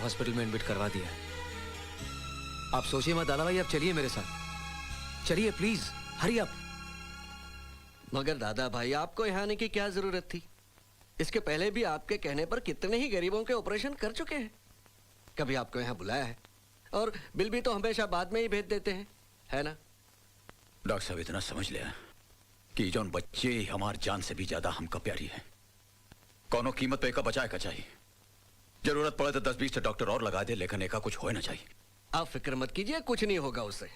Hospital में admit करवा दिया है। आप सोचिए मत दादा भाई, आप चलिए मेरे साथ, चलिए प्लीज, हरी अप। मगर दादा भाई, आपको यहाँ आने की क्या जरूरत थी? इसके पहले भी आपके कहने पर कितने ही गरीबों के ऑपरेशन कर चुके हैं। कभी आपको यहाँ बुलाया है? और बिल भी तो हमेशा बाद में ही भेज देते हैं, है ना? डॉक्टर साहब इतना समझ लिया कि जौन बच्चे हमार जान से भी ज्यादा हमका प्यारी है, कौनो कीमत पे का बचाए का चाहिए। जरूरत पड़े तो 10-20 डॉक्टर और लगा दे, लेकिन एका कुछ हो ना चाहिए। आप फिक्र मत कीजिए, कुछ नहीं होगा उससे।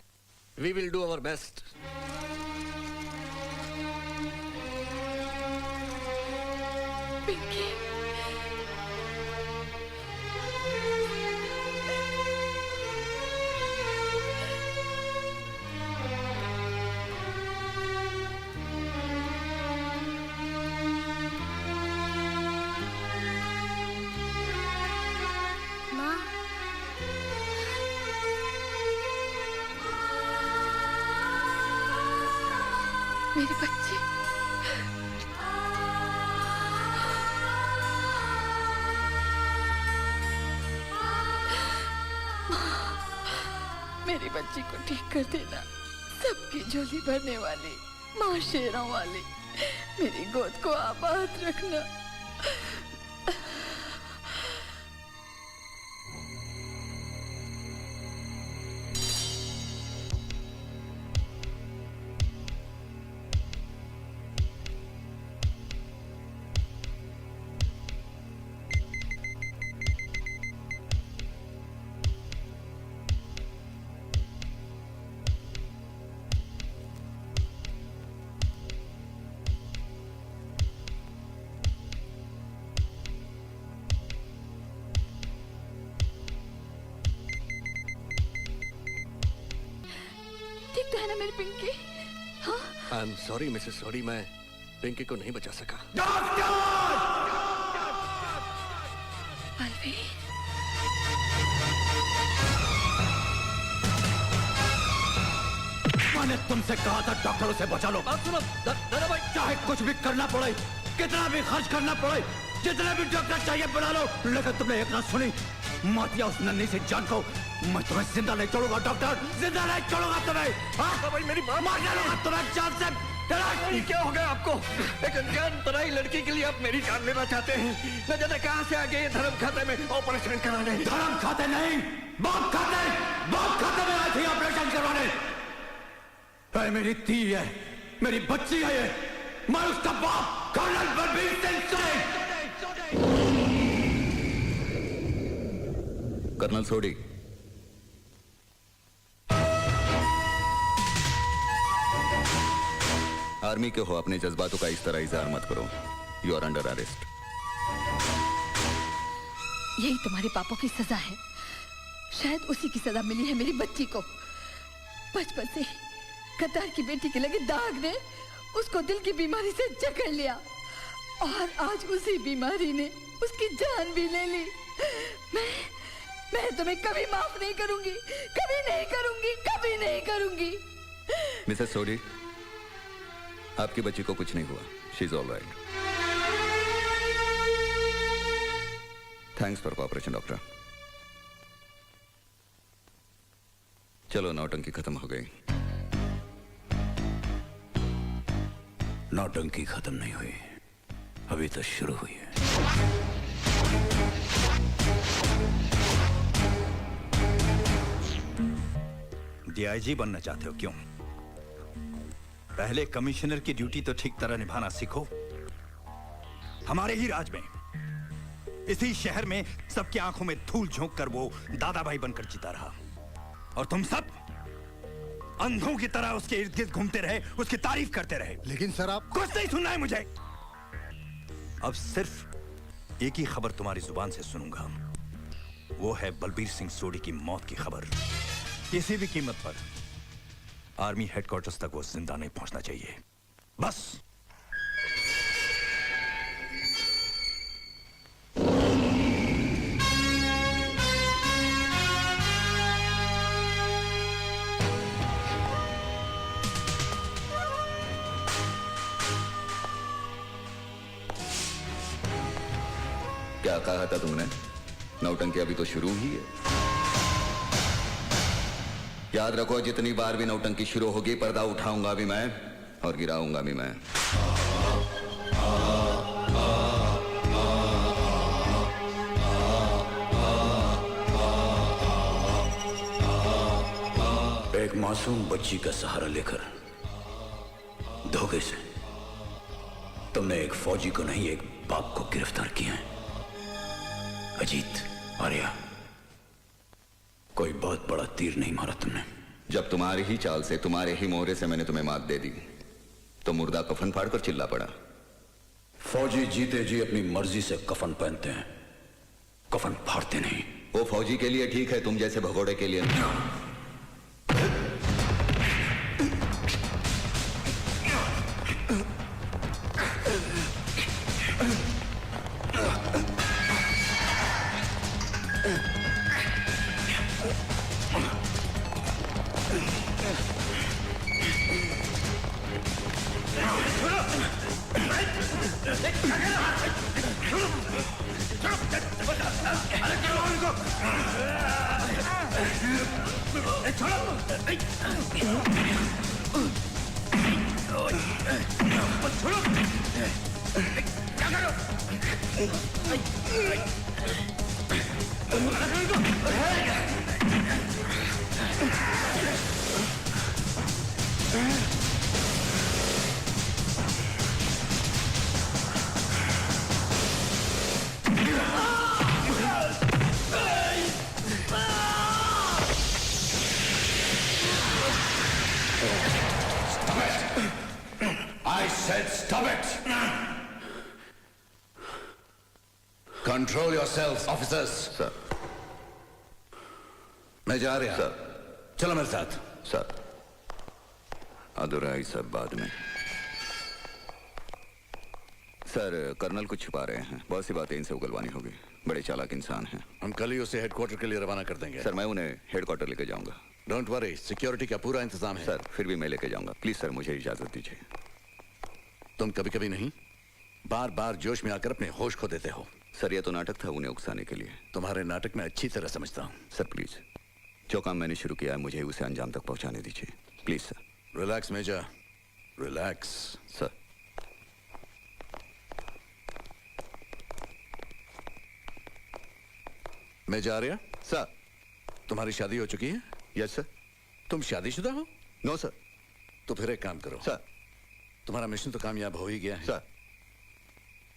We will do our best. Pinky, माँ, मेरी बच्ची, मेरी बच्ची को ठीक कर देना। सबकी झोली भरने वाली माँ शेरों वाली, मेरी गोद को आबाद रखना। ठीक तो है ना मेरी पिंकी? हाँ, I am sorry Mrs sorry, मैं पिंकी को नहीं बचा सका। अलवी, मैंने तुमसे कहा था डॉक्टरों से बचा लो। बात सुनो दादा भाई, चाहे कुछ भी करना पड़े, कितना भी खर्च करना पड़े, जितने भी डॉक्टर चाहिए बुला लो, लेकिन तुमने एक ना सुनी। मत या उस नन्ही से जान को, मैं तुम्हें जिंदा नहीं छोड़ूंगा डॉक्टर, जिंदा नहीं छोड़ूंगा तुम्हें। हाँ भाई मेरी बात मार डालूंगा तुम्हें जान से। ये क्या हो गया आपको? एक अनजान पराई लड़की के लिए आप मेरी जान लेना चाहते हैं? न जाने कहां से आ गए धर्म खाते में ऑपरेशन कराने। धर्म खाते नहीं, बाप खाते में आई थी ऑपरेशन करवाने। अरे मेरी धी है, मेरी बच्ची है ये, मैं उसका बाप कर्नल बलबीर सिंह सोडी। कर्नल सोडी, आर्मी के हो, अपने जज्बातों का इस तरह इजहार मत करो। You are under arrest. यही तुम्हारे पापों की सजा है। शायद उसी की सजा मिली है मेरी बच्ची को। बचपन से ही गद्दार की बेटी के लगे दाग ने उसको दिल की बीमारी से जकड़ लिया, और आज उसी बीमारी ने उसकी जान भी ले ली। मैं तुम्हें कभी माफ नहीं करूंगी, कभी नहीं करूंगी, कभी नहीं करूंगी। मिसेस सोडी, आपकी बच्ची को कुछ नहीं हुआ। She is all right. Thanks for cooperation doctor. चलो, नौटंकी खत्म हो गई। नौटंकी खत्म नहीं हुई, अभी तो शुरू हुई है। डीआईजी बनना चाहते हो? क्यों? पहले कमिश्नर की ड्यूटी तो ठीक तरह निभाना सीखो। हमारे ही राज में, इसी शहर में सबकी आंखों में धूल झोंक कर वो दादा भाई बनकर जीता रहा, और तुम सब अंधों की तरह उसके इर्द गिर्द घूमते रहे, उसकी तारीफ करते रहे। लेकिन सर आप... कुछ नहीं सुनना है मुझे। अब सिर्फ एक ही खबर तुम्हारी जुबान से सुनूंगा, वो है बलबीर सिंह सोडी की मौत की खबर। किसी भी कीमत पर आर्मी हेडक्वार्टर्स तक वो जिंदा नहीं पहुंचना चाहिए, बस। क्या कहा था तुमने? नौटंकी अभी तो शुरू हुई है। याद रखो, जितनी बार भी नौटंकी शुरू होगी, पर्दा उठाऊंगा भी मैं और गिराऊंगा भी मैं। एक मासूम बच्ची का सहारा लेकर धोखे से तुमने एक फौजी को नहीं, एक बाप को गिरफ्तार किया है। अजीत, आर्या, कोई बहुत बड़ा तीर नहीं मारा तुमने। जब तुम्हारी ही चाल से, तुम्हारे ही मोहरे से मैंने तुम्हें मात दे दी, तो मुर्दा कफन फाड़कर चिल्ला पड़ा। फौजी जीते जी अपनी मर्जी से कफन पहनते हैं, कफन फाड़ते नहीं। वो फौजी के लिए ठीक है, तुम जैसे भगोड़े के लिए नहीं। I said stop it! Control yourselves, officers. Sir, मैं जा रहा। सर, चलो मेरे साथ। सर, अधूरा ही सब बाद में। सर, कर्नल कुछ छुपा रहे हैं, बहुत सी बातें इनसे उगलवानी होगी। बड़े चालाक इंसान हैं। हम कल ही उसे हेडक्वार्टर के लिए रवाना कर देंगे। सर, मैं उन्हें हेडक्वार्टर लेके जाऊंगा। डोंट वरी, सिक्योरिटी का पूरा इंतजाम है। सर, फिर भी मैं लेके जाऊंगा। प्लीज सर, मुझे इजाजत दीजिए। तुम कभी कभी नहीं, बार बार जोश में आकर अपने होश खो देते हो। सर, ये तो नाटक था उन्हें उकसाने के लिए। तुम्हारे नाटक में अच्छी तरह समझता हूँ। सर प्लीज, जो काम मैंने शुरू किया है मुझे उसे अंजाम तक पहुंचाने दीजिए, please sir. Relax major, relax. Sir, मैं जा रहा। सर। तुम्हारी शादी हो चुकी है? Yes sir. तुम शादीशुदा हो? No sir. तो फिर एक काम करो सर। तुम्हारा मिशन तो कामयाब हो ही गया है सर।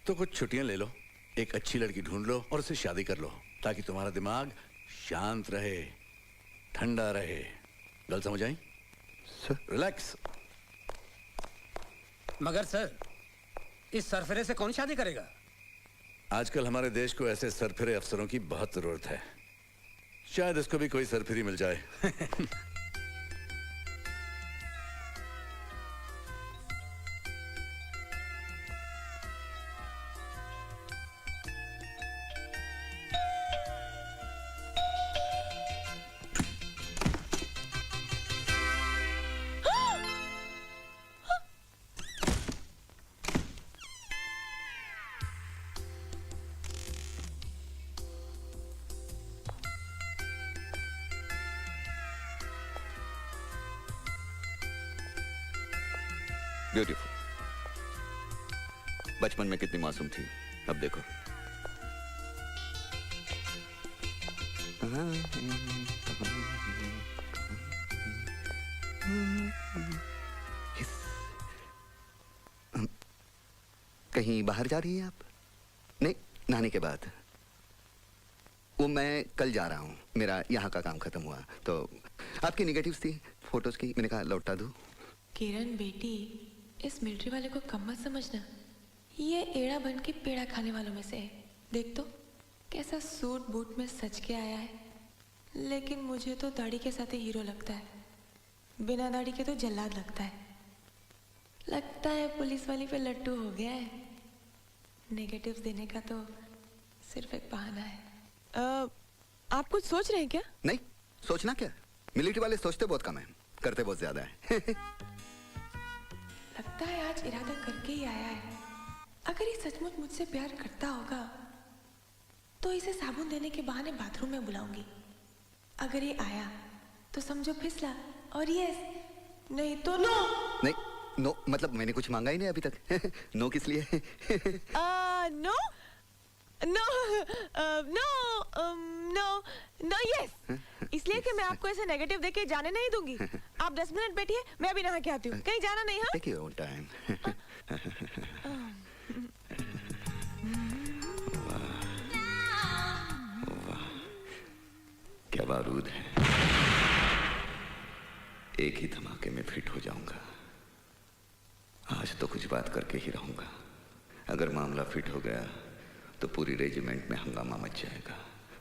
तो कुछ छुट्टियां ले लो, एक अच्छी लड़की ढूंढ लो और उससे शादी कर लो, ताकि तुम्हारा दिमाग शांत रहे, ठंडा रहे। गल समझ आई? सर। रिलैक्स। मगर सर, इस सरफरे से कौन शादी करेगा? आजकल हमारे देश को ऐसे सरफिरे अफसरों की बहुत जरूरत है। शायद इसको भी कोई सरफिरी मिल जाए। ब्यूटीफुल। बचपन में कितनी मासूम थी, अब देखो। कहीं बाहर जा रही हैं आप? नहीं, नहाने के बाद। वो मैं कल जा रहा हूँ, मेरा यहाँ का काम खत्म हुआ तो आपकी निगेटिव्स थी फोटोज की, मैंने कहा लौटा दूँ। किरण बेटी, इस मिलिट्री वाले को कम मत समझना, ये एड़ा बन के पेड़ा खाने वालों में से है। देख तो कैसा सूट बूट में सज के आया है, लेकिन मुझे तो दाढ़ी के साथ ही हीरो लगता है, बिना दाढ़ी के तो जल्लाद लगता है। लगता है पुलिस वाली पे लट्टू हो गया है। नेगेटिव्स देने का तो सिर्फ एक बहाना है। आप कुछ सोच रहे हैं क्या? नहीं, सोचना क्या, मिलिट्री वाले सोचते बहुत कम है, करते बहुत ज्यादा है। लगता है आज इरादा करके ही आया है। अगर ये सचमुच मुझसे प्यार करता होगा तो इसे साबुन देने के बहाने बाथरूम में बुलाऊंगी। अगर ये आया तो समझो फिसला, और यस नहीं तो नो। नहीं, नो मतलब मैंने कुछ मांगा ही नहीं अभी तक। नो किस लिए? No no no no no yes, इसलिए कि मैं आपको ऐसे नेगेटिव देख के जाने नहीं दूंगी। आप 10 मिनट बैठिए, मैं अभी नहा के आती हूँ। कहीं जाना नहीं। हाँ, टेक योर ओन टाइम। क्या बारूद है, एक ही धमाके में फिट हो जाऊंगा। आज तो कुछ बात करके ही रहूंगा। अगर मामला फिट हो गया तो पूरी रेजिमेंट में हंगामा मच जाएगा।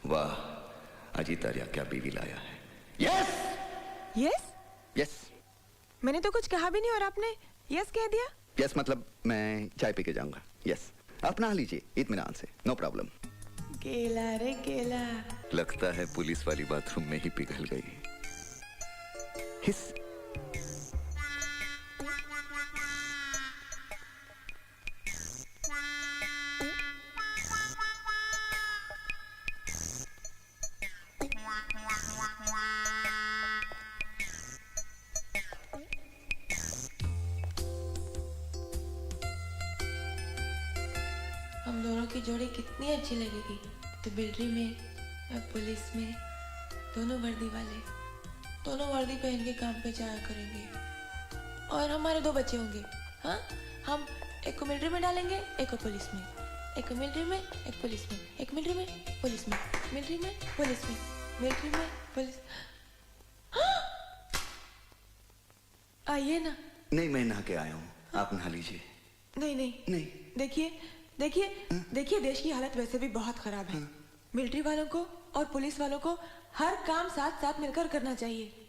वाह, अजीत आर्या क्या बीवी लाया है। Yes yes yes. मैंने तो कुछ कहा भी नहीं और आपने यस कह दिया। यस मतलब मैं चाय पी के जाऊंगा। यस, आप नहा लीजिए इत्मीनान से, नो प्रॉब्लम। केला रे केला। लगता है पुलिस वाली बाथरूम में ही पिघल गई। हिस। हम दोनों की जोड़ी कितनी अच्छी लगेगी। तो मिलिट्री में और पुलिस में, दोनों वर्दी वाले, दोनों वर्दी पहन के काम पे जाया करेंगे। और हमारे 2 बच्चे होंगे। हाँ, हम एक को मिलिट्री में डालेंगे, एक को पुलिस में। एक को मिलिट्री में, एक पुलिस में। एक मिलिट्री में, पुलिस में। मिलिट्री में, पुलिस में। मिलिट्री में, पुलिस। आइए ना। नहीं, मैं नहा के आया हूँ, आप नहा लीजिए। नहीं नहीं नहीं। देखिए देखिए देखिए, देश की हालत वैसे भी बहुत खराब है। मिलिट्री वालों को और पुलिस वालों को हर काम साथ साथ मिलकर करना चाहिए।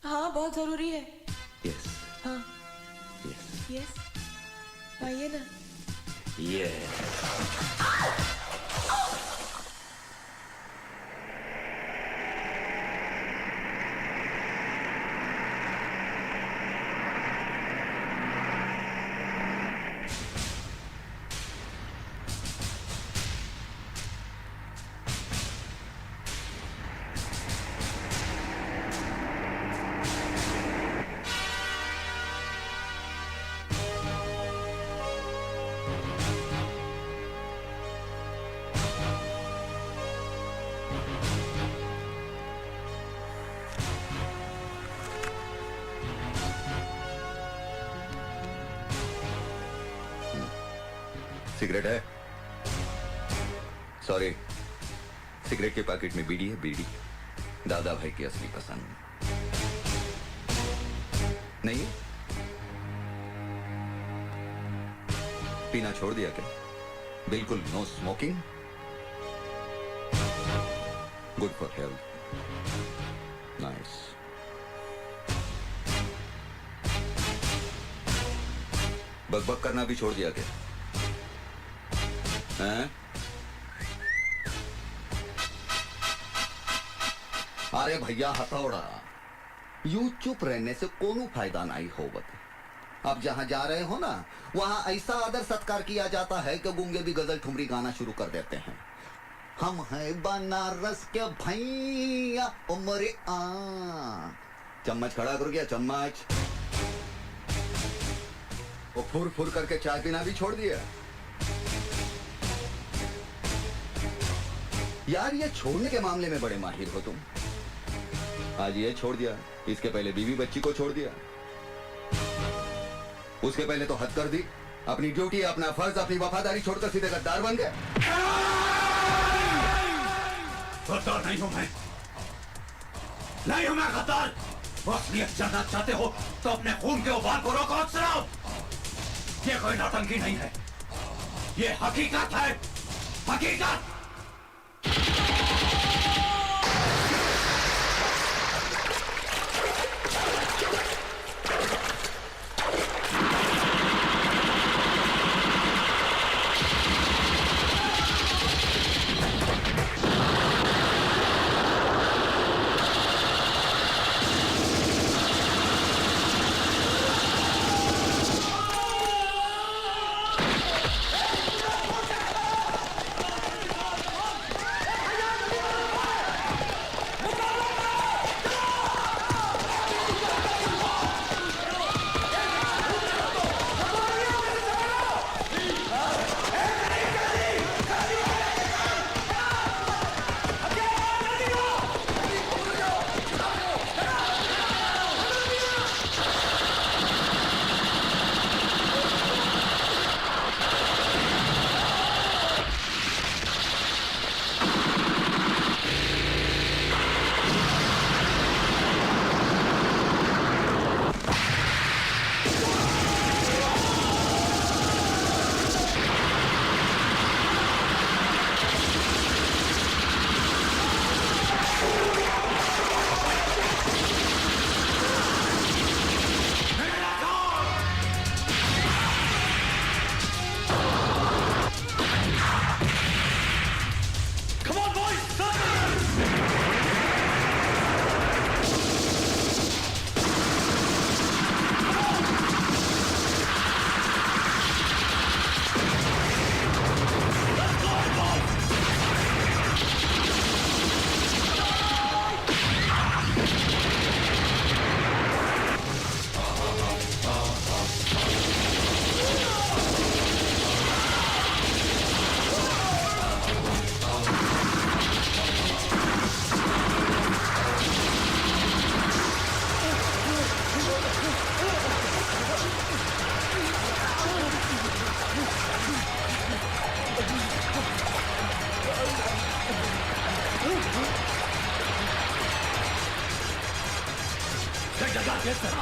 हाँ, बहुत जरूरी है। यस। हाँ यस यस, आइए ना। यस। सिगरेट है? सॉरी, सिगरेट के पैकेट में बीड़ी है। बीड़ी दादा भाई की असली पसंद नहीं है। पीना छोड़ दिया क्या? बिल्कुल no smoking. Good for health. Nice. बकबक करना भी छोड़ दिया क्या? हैं? अरे भैया हथौड़ा, यूं चुप रहने से कोनो फायदा नहीं होवत। अब जहां जा रहे हो ना, वहां ऐसा आदर सत्कार किया जाता है कि गूंगे भी गजल ठुमरी गाना शुरू कर देते हैं। हम हैं बनारस के भैया उमरे आ। चम्मच खड़ा कर गया, चम्मच। वो फुर फुर करके चाय पीना भी छोड़ दिया। यार, ये छोड़ने के मामले में बड़े माहिर हो तुम। आज ये छोड़ दिया, इसके पहले बीवी बच्ची को छोड़ दिया, उसके पहले तो हद कर दी। अपनी ड्यूटी, अपना फर्ज, अपनी वफादारी छोड़कर सीधे गद्दार बन गए। गद्दार नहीं हूं मैं, नहीं हूं मैं गद्दार। असलियत जानना चाहते हो तो अपने खून के उबाल को रोको और सुनाओ। ये कोई नौटंकी नहीं है, ये हकीकत है, हकीकत। जगह किस तरह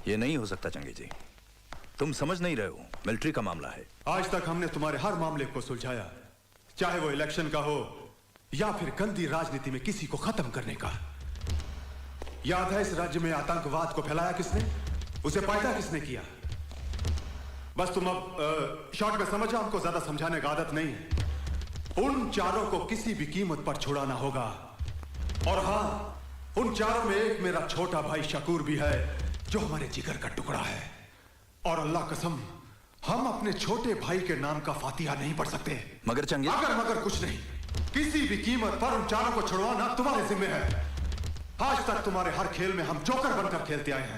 ये नहीं हो सकता चंगी जी, तुम समझ नहीं रहे हो, मिलिट्री का मामला है। आज तक हमने तुम्हारे हर मामले को सुलझाया, चाहे वो इलेक्शन का हो या फिर गंदी राजनीति में किसी को खत्म करने का। याद है इस राज्य में आतंकवाद को फैलाया किसने, उसे पैदा किसने किया? बस तुम अब शॉर्ट में समझो, हमको ज्यादा समझाने का आदत नहीं है। उन चारों को किसी भी कीमत पर छुड़ाना होगा। और हां, उन चारों में एक मेरा छोटा भाई शकूर भी है, जो हमारे जिगर का टुकड़ा है। और अल्लाह कसम, हम अपने छोटे भाई के नाम का फातिहा नहीं पढ़ सकते। मगर चंगी, अगर मगर कुछ नहीं, किसी भी कीमत पर उन चारों को छुड़वाना तुम्हारे जिम्मे है। आज तक तुम्हारे हर खेल में हम जोकर बनकर खेलते आए हैं।